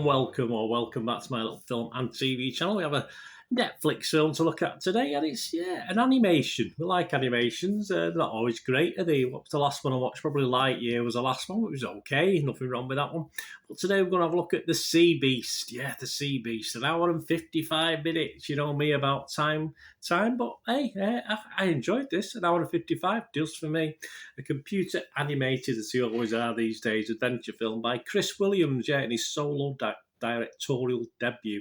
welcome back to my little film and TV channel. We have a Netflix film to look at today, and it's an animation. We like animations. They're not always great, are they? What was the last one I watched? Probably Lightyear was the last one. It was okay, nothing wrong with that one. But today we're going to have a look at The Sea Beast. Yeah, The Sea Beast. An hour and 55 minutes. You know me about time. But hey, I enjoyed this. An hour and 55 does for me. A computer animated, as they always are these days, adventure film by Chris Williams. Yeah, in his solo directorial debut.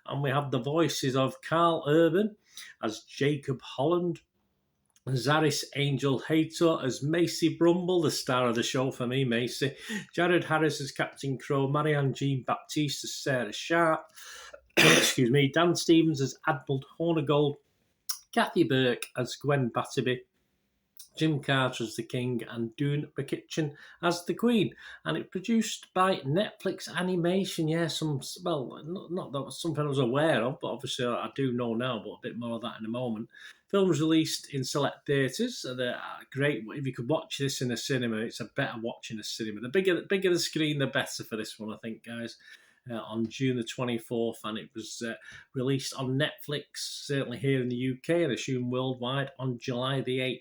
And we have the voices of Carl Urban as Jacob Holland, Zaris Angel Hator as Macy Brumble, the star of the show for me, Macy, Jared Harris as Captain Crow, Marianne Jean Baptiste as Sarah Sharp, excuse me, Dan Stevens as Admiral Hornigold, Kathy Burke as Gwen Batterby, Jim Carter as the King, and Dune McKitchen as the Queen. And it's produced by Netflix Animation. Yeah, not that was something I was aware of, but obviously I do know now, but a bit more of that in a moment. Films released in select theatres. They're great. If you could watch this in a cinema, it's a better watch in a cinema. The bigger the screen, the better for this one, I think, guys. On June the 24th, and it was released on Netflix, certainly here in the UK, and I assume worldwide, on July the 8th.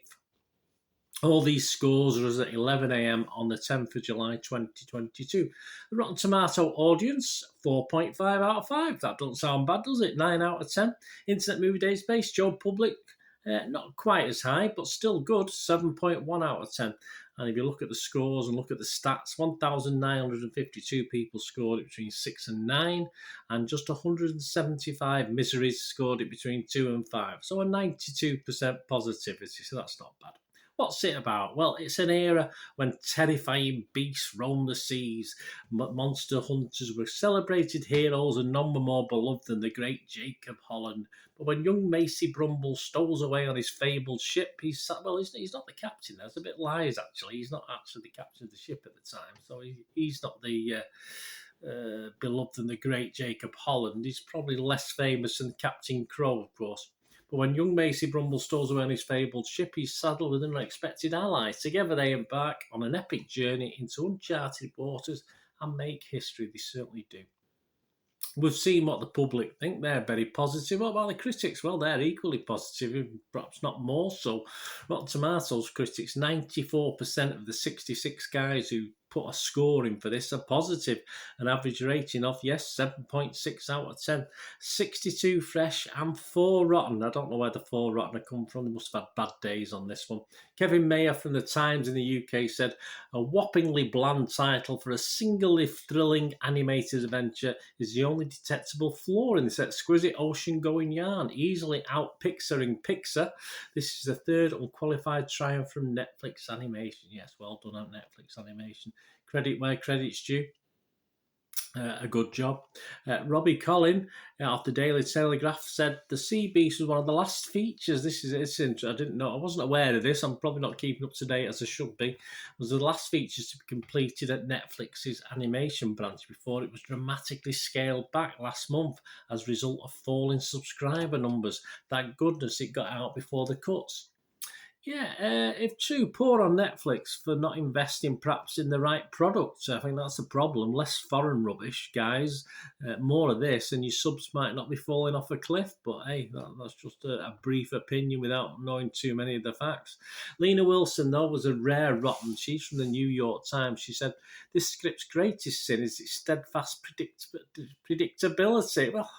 All these scores are at 11 a.m. on the 10th of July 2022. The Rotten Tomato audience, 4.5 out of 5. That doesn't sound bad, does it? 9 out of 10. Internet Movie Database, Joe Public, not quite as high, but still good, 7.1 out of 10. And if you look at the scores and look at the stats, 1,952 people scored it between 6 and 9, and just 175 miseries scored it between 2 and 5. So a 92% positivity, so that's not bad. What's it about? Well, it's an era when terrifying beasts roam the seas. Monster hunters were celebrated heroes and none were more beloved than the great Jacob Holland. But when young Macy Brumble stows away on his fabled ship, he's not the captain. That's a bit lies, actually. He's not actually the captain of the ship at the time. So he's not the beloved than the great Jacob Holland. He's probably less famous than Captain Crow, of course. But when young Macy Brumble stows away on his fabled ship, he's saddled with an unexpected ally. Together they embark on an epic journey into uncharted waters and make history. They certainly do. We've seen what the public think. They're very positive. What about the critics? Well, they're equally positive, perhaps not more so. Rotten Tomatoes critics, 94% of the 66 guys who put a score in for this are positive. An average rating of, 7.6 out of 10. 62 fresh and 4 rotten. I don't know where the 4 rotten have come from. They must have had bad days on this one. Kevin Mayer from The Times in the UK said, a whoppingly bland title for a singularly thrilling animated adventure is the only detectable flaw in this exquisite ocean-going yarn, easily out-Pixaring Pixar. This is the third unqualified triumph from Netflix Animation. Yes, well done on Netflix Animation. Credit where credit's due. A good job. Robbie Collin of the Daily Telegraph said the Sea Beast was one of the last features. It's interesting. I didn't know. I wasn't aware of this. I'm probably not keeping up to date as I should be. It was the last features to be completed at Netflix's animation branch before it was dramatically scaled back last month as a result of falling subscriber numbers. Thank goodness it got out before the cuts. Yeah, if true, poor on Netflix for not investing perhaps in the right product. I think that's the problem. Less foreign rubbish, guys. More of this, and your subs might not be falling off a cliff. But hey, that's just a brief opinion without knowing too many of the facts. Lena Wilson, though, was a rare rotten. She's from the New York Times. She said, this script's greatest sin is its steadfast predictability. Well,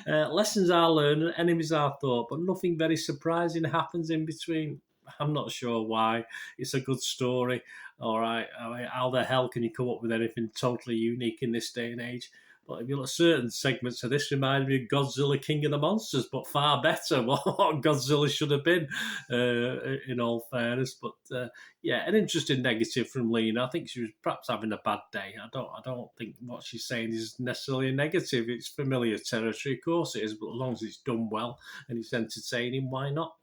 lessons are learned, enemies are thought, but nothing very surprising happens in between. I'm not sure why. It's a good story. All right. I mean, how the hell can you come up with anything totally unique in this day and age? But if you look at certain segments of this, remind me of Godzilla King of the Monsters, but far better what Godzilla should have been, in all fairness. But an interesting negative from Lena. I think she was perhaps having a bad day. I don't think what she's saying is necessarily a negative. It's familiar territory, of course it is, but as long as it's done well and it's entertaining, why not?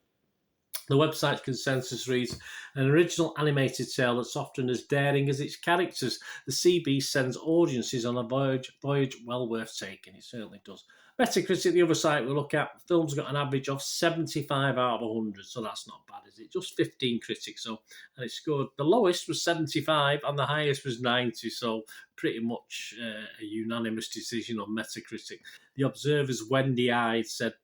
The website's consensus reads, an original animated tale that's often as daring as its characters. The Sea Beast sends audiences on a voyage well worth taking. It certainly does. Metacritic, the other site we look at, film's got an average of 75 out of 100, so that's not bad, is it? Just 15 critics, so, and it scored, the lowest was 75 and the highest was 90, so pretty much a unanimous decision on Metacritic. The Observer's Wendy Ide said,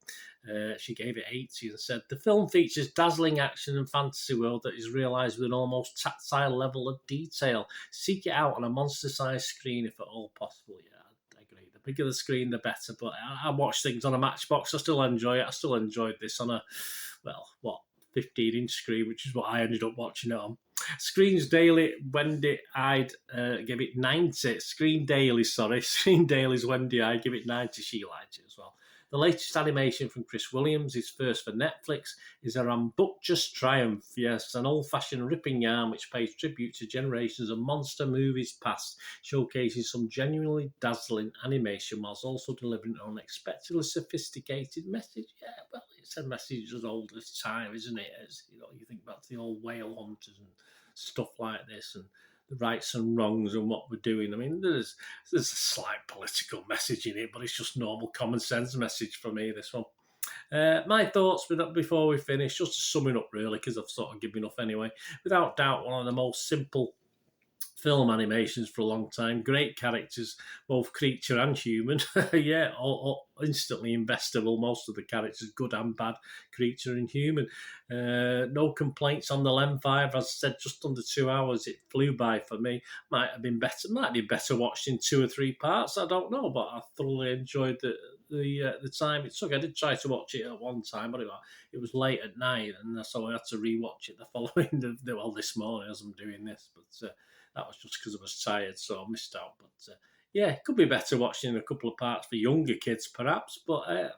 she gave it 80 and said, the film features dazzling action and fantasy world that is realised with an almost tactile level of detail. Seek it out on a monster-sized screen if at all possible. Yeah, I agree. The bigger the screen, the better. But I watch things on a Matchbox. I still enjoy it. I still enjoyed this on a, 15-inch screen, which is what I ended up watching it on. Screens Daily, Wendy Ide gave it 90. Screen Daily's Wendy Ide give it 90. She liked it as well. The latest animation from Chris Williams, his first for Netflix, is a rambunctious triumph. Yes, an old-fashioned ripping yarn which pays tribute to generations of monster movies past, showcasing some genuinely dazzling animation whilst also delivering an unexpectedly sophisticated message. Yeah, well, it's a message as old as time, isn't it? As, you think back to the old whale hunters and stuff like this, and the rights and wrongs and what we're doing. I mean, there's a slight political message in it, but it's just normal common sense message for me, this one. My thoughts before we finish, just to sum it up really, because I've sort of given enough anyway. Without doubt, one of the most simple film animations for a long time. Great characters, both creature and human. Yeah, all instantly investable. Most of the characters, good and bad, creature and human. No complaints on the length either. As I said, just under 2 hours. It flew by for me. Might be better watched in 2 or 3 parts. I don't know, but I thoroughly enjoyed the time it took. I did try to watch it at one time, but it was late at night, and so I had to rewatch it the following, this morning as I'm doing this. But that was just because I was tired, so I missed out. But yeah, it could be better watching a couple of parts for younger kids, perhaps. But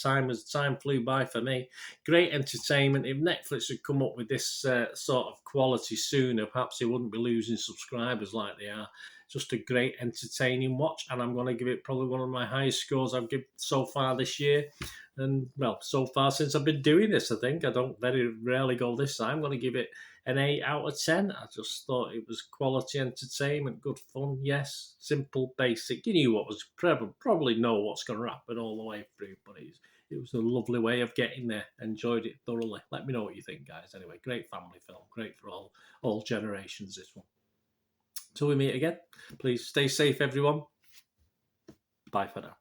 time flew by for me. Great entertainment. If Netflix had come up with this sort of quality sooner, perhaps they wouldn't be losing subscribers like they are. Just a great entertaining watch, and I'm going to give it probably one of my highest scores I've given so far this year. And, well, so far since I've been doing this, I think. I don't very rarely go this high. I'm going to give it an 8 out of 10. I just thought it was quality entertainment, good fun, yes, simple, basic. You knew what was, probably know what's going to happen all the way through, but it was a lovely way of getting there. Enjoyed it thoroughly. Let me know what you think, guys. Anyway, great family film, great for all generations, this one. Till we meet again, please stay safe, everyone. Bye for now.